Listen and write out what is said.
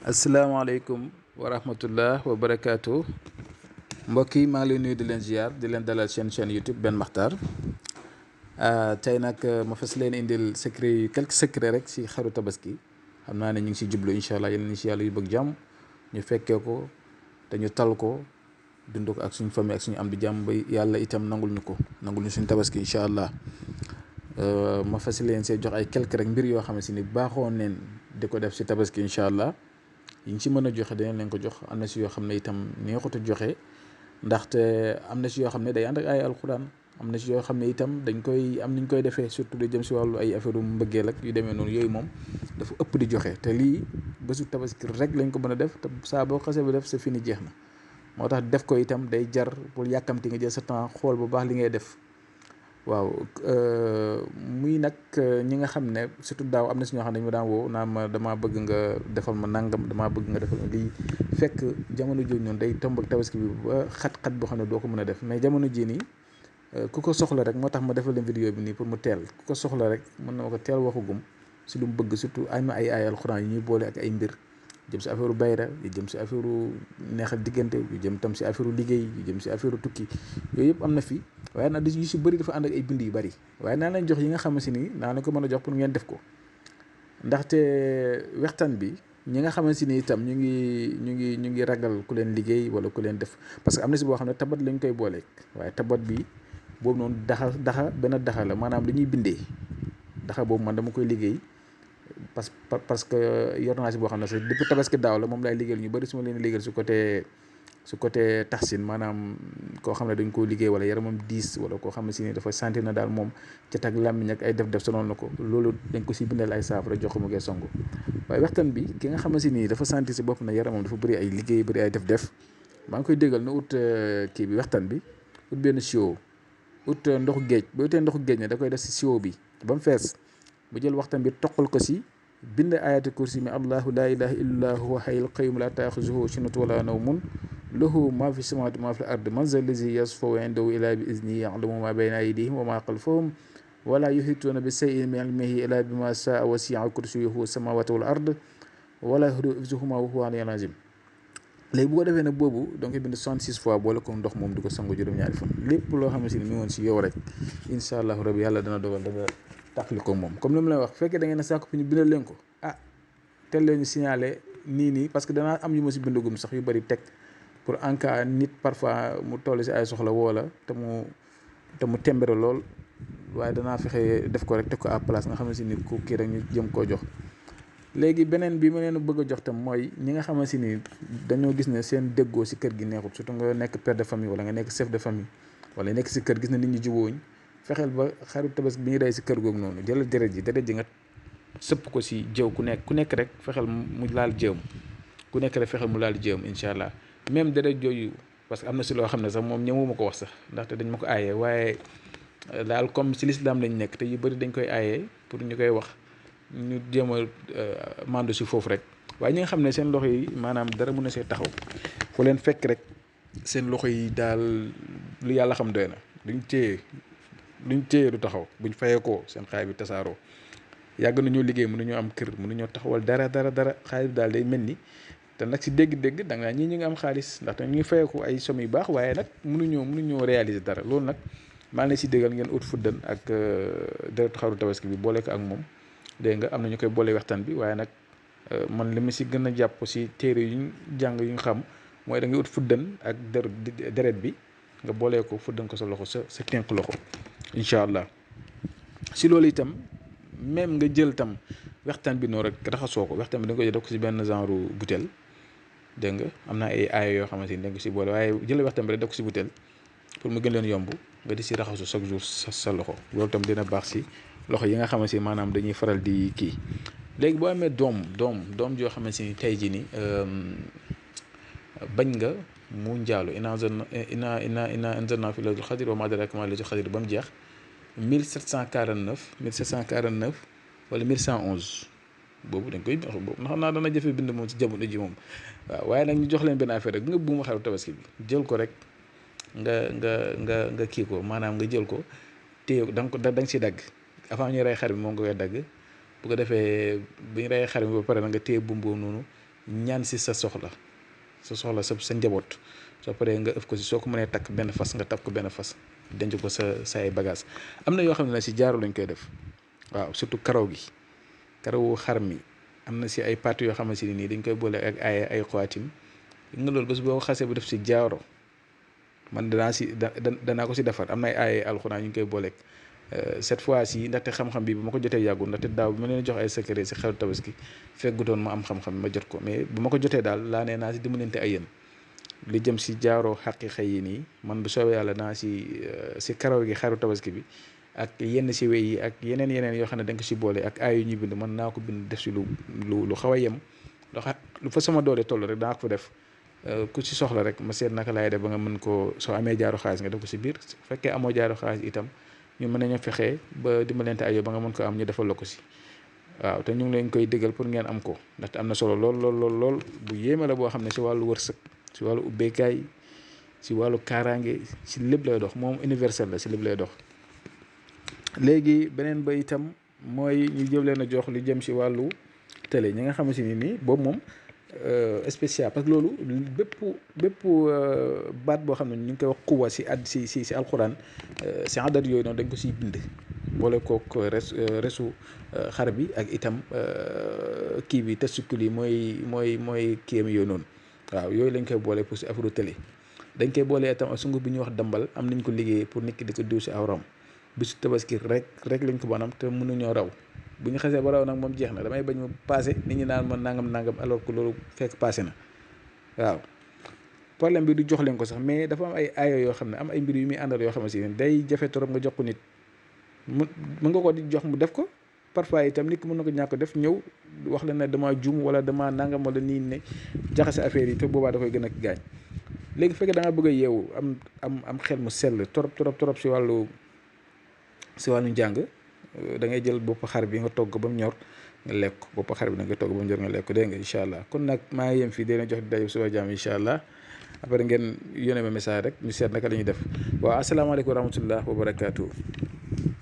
asalaamaaleykum wa rahmatullah wa barakaatu mbokk yi maa ngi leen nuyu di leen ziar di leen dalal chaîne YouTube Ben Makhtar tey nag ma fas leen indil secret yi quelques secrets rek si xaru tabaski xam naa ne ñu ngi si jublu incha allah yal nañu si yàlla yu bëgg jàmm ñu fekkee ko te ñu tal ko dund ko ak suñu famille ak suñu am di jàmm ba yàlla itam nangul ñu suñu tabaski incha allah ma fas leen see jox ay quelques rek mbir yoo xam ne si ni baaxoon neen di ko def si tabaski incha allah. yi ñu ci mën a joxe danañ leen ko jox am na si yoo xam ne itam neexut a joxe ndaxte am na si yoo xam ne day ànd ak ay alxuraan am na si yoo xam ne itam dañ koy am niñ koy defee surtout di jëm si wàllu ay affaire mbëggeel ak yu demee noonu yooyu moom dafa ëpp di joxe te lii bésu tabaski rek lañ ko mën a def te saa boo xasee ba def sa fini jeex na moo tax def ko itam day jar pour yàkkamti nga jël sa temps xool bu baax li ngay def waaw muy nag ñi nga xam ne surtout daaw am na si ñoo xam ne dañu daan woo naa ma damaa bëgg nga defal ma nangam damaa bëgg nga defal ma lii fekk jamono jooju noonu day tomb ak tabaski bi ba xat-xat boo xam ne doo ko mën a def mais jamono jii nii ku ko soxla rek moo tax ma defal leen vidéo bi nii pour mu teel ku ko soxla rek mën na ma ko teel waxugum si lu mu bëgg surtout ay ay alxuraan yi ñuy boole ak ay mbir jëm si affaire bayra yu jëm si affaire neexal diggante yu jëm tam si affaire liggéey yu jëm si affaire tukki yooyu yëpp am na fi waaye nag yu si bëri dafa ànd ak ay bind yu bëri waaye naa leen jox yi nga xam si ni naa leen ko mën a jox pour ngeen def ko ndaxte waxtaan bi ñi nga xamante ni itam ñu ngi ragal ku leen liggéey wala ku leen def parce que am na si boo xam ne tabat lañ koy booleeg waaye tabat bi boobu noonu daxa benn daxa la maanaam li ñuy bindee daxa boobu man dama koy liggéey parce que yor naa si boo xam ne sax depuis tabaski daaw la moom laay liggéeyal ñu bëri su ma leen liggéeyal su côté taxsin maanaam koo xam ne dañ koo liggéey wala yaramam diis wala koo xam ne si ni dafa sentir na daal moom cat ak làmmiñ ak ay def sonal na ko loolu dañ ko si bindal ay saafara jox ko mu koy songu waaye waxtaan bi ki nga xam ne si nii dafa sentir si bopp na yaramam dafa bëri ay liggéey bëri ay def maa ngi koy déggal na ut kii bi waxtaan bi ut benn siwo ut ndoxu géej ba utee ndoxu géej ne da koy def si siwo bi ba mu fees bu jël waxtaan bi toqal ko si bind ayati kursi mi allahu la ilaha illa huwa hayyul qayyum la taaxuzuhu sinatun wala nawmun lahu ma fi samawati ma fi ard man za lazi yasfau indahu illa bi iznihi ya'lamu ma bayna aydihim wa ma xalfahum wala yuhituuna bi shay'in min ilmihi illa bima saa wasi'a kursiyuhu samawati wal ard wala yahuduhu hifzuhuma wa huwa al-aliyyul azim léegi bu ko defee nag boobu donc bind 66 fois boole ko ndox moom di ko sangu juróom-ñaari fan lépp loo xam ne si ni mi woon si yow rek incha allahu rabi yàlla dana dogal danga tàqali ko moom comme li mu lay wax fekkee da ngeen a sàkk fi ñu bindal leen ko tel leen ñu signalé nii parce que danaa am yu ma si bindagum sax yu bëri teg pour en cas nit parfois mu toll si ay soxla woola te mu tembere lool waaye danaa fexe def ko rek teg ko à place nga xam ne si ni ku kii rek ñu jëm koo jox léegi beneen bi ma leen bëgg a jox tam mooy ñi nga xamante si ni dañoo gis ne seen déggoo si kër gi neexut surtout nga nekk père de famille wala nga nekk chef de famille wala nekk si kër gis na nit ñi jubóoñ fexeel ba xaru tabaski bi ñu rey si kër googu noonu jëlal deret ji nga sëpp ko si jëw ku nekk rek fexeel mu laal jëwam ku nekk rek fexeel mu laal jëwam incha allah même deret jooju parce que am na si loo xam ne sax moom ñëwuma ko wax sax ndaxte dañ ma ko aayee waaye daal comme si l'islam lañ nekk te yu bëri dañ koy aayee pour ñu koy wax ñu jéem a mandu si foofu rek waaye ñi nga xam ne seen loxo yi maanaam dara mën na see taxaw fu leen fekk rek seen loxo yi daal lu yàlla xam doy na luñ téye du taxaw buñ fayee ko seen xaay bi tasaaroo yàgg nañoo liggéey mënuñoo am kër mënuñoo taxawal dara xaalis bi daal day mel ni te nag si dégg-dégg da nga ñii ñu ngi am xaalis ndaxte ñu ngi fayee ko ay somme yu baax waaye nag mënuñoo réaliser dara loolu nag maa ngi leen si déggal ngeen ut fuddan ak deret xaru tabaski bi boole ko ak moom dégg nga am na ñu koy boole waxtaan bi waaye nag man li ma si gën a jàpp si téere yuñ jàng yu ñu xam mooy da ngay ut fuddan ak deret bi nga boolee ko fuddan ko sa loxo sa tenk loxo incha allah si loolu itam même nga jël tam waxtaan bi noonu rek raxasoo ko waxtaan bi da nga koy def ko si benn genre butéel dégg nga am na ay aaya yoo xamante ni da nga ko si boole waaye jël waxtaan bi rek def ko si butéel pour mu gën leen yomb nga di si raxasu chaque jour sa loxo loolu tam dina baax si loxo yi nga xamante ni maanaam dañuy faral di kii léegi boo amee doom joo xamante ni tey jii nii bañ nga mu njaalu ina anzalna fi laylatul qadr wa ma adraka ma laylatul qadr ba mu jeex 1749 wala 1111 boobu dañ koy boobu xam naa dana jafe bind moom ci jamono ji moom waaw waaye nag ñu jox leen benn affaire rek nga buuma xaru tabaski bi jël ko rek nga kii ko maanaam nga jël ko téye da nga si dagg avant ñuy rey xar bi moom nga koy dagg bu ko defee bu ñu rey xar bi ba pare na nga téye buum boobu noonu ñaan si sa soxla sa njaboot. soo paree nga ëf ko si, soo ko mënee takk benn fas nga takk ko benn fas denc ko sa ay bagage. am na yoo xam ne si jaaro lañ koy def, waaw surtout karawu xar mi am na si ay parties yoo xamante ne nii dañ koy boole ak ay xawaatim nga loolu bés boo xasee bu def si jaaro, man danaa ko si defar. am na ay alxuraan ñu ngi koy booleeg cette fois ci ndaxte xam-xam bi bu ma ko jotee yàggul, ndaxte daaw bi ma leen jox ay secret si xew tabaski fekkutoon ma am xam-xam ma jot ko, mais bu ma ko jotee daal laa nee naa si dimbalante ay yéen li jëm si jaaro xaqiiqa yi nii. man bu soobee yàlla naa si karaw gi xaru tabaski bi ak yenn si wey yi ak yeneen yoo xam ne dañ ko si boole ak ay yu ñuy bind, man naa ko bind def si lu xaw a yem lu fa sama doole toll rek daa ko fa def. ku si soxla rek ma seet naka laay def ba nga mën koo, soo amee jaaro xaalis nga def ko si biir, su fekkee amoo jaaro xaalis itam ñu mën nañoo fexee ba dimbalante ay ba nga mën ko am ñu defal la ko si. waaw te ñu ngi leen koy déggal pour ngeen am ko, ndaxte am na solo lool bu yéeme la boo xam ne si wàllu wërsëg, si wàllu ubbeekaay, si wàllu kaaraange, si lépp lay dox. moom universel la, si lépp lay dox. léegi beneen ba itam mooy ñu jëm leen a jox li jëm si wàllu télé ñi nga xamante ni nii boobu moom spécial, parce que loolu bépp baat boo xam ne ñu ngi koy wax quwa si alxuraan, si adat yooyu noonu dañ ko siy bind boole kook resu xar bi ak itam kii bi testicule yi mooy kiyam yooyu noonu. waaw yooyu lañ koy boole pour si affaire télé. dañ koy boole itam ak sunguf bi ñuy wax dambal, am nañ ko liggéey pour nit ki di ko diw si awram. bisu tabaski rek lañ ko banam te mënuñoo raw. bu ñu xasee ba raw nag moom jeex na, damay bañ mu passé nit ñi naan ma nangam alors que loolu fekk passé na. waaw problème bi du jox leen ko sax, mais dafa am ay aaya yoo xam ne am ay mbir yu muy àndal yoo xam ne day jafe trop nga jox ko nit. mën nga ko di jox mu def ko, parfois itam nit ki mën na ko ñàkk def ñëw wax la ne dama juum wala dama nangam wala nii ne jaxase affaire yi te boobaa da koy gën a gaañ. léegi fekkee da nga bëgg a yeewu am xel mu sell trop si wàllu njàng, da ngay jël bopp xar bi nga togg ba mu ñor nga lekk ko. bopp xar bi da nga togg ba mu ñor nga lekk ko, dégg nga incha allah. kon nag maa ngi yem fii dina jox di daje suba jàmm incha allah. après ngeen yónnee ma message rek ñu seet naka la ñuy def. waaw asalaamaaleykum wa rahmatullah wa barakaatu.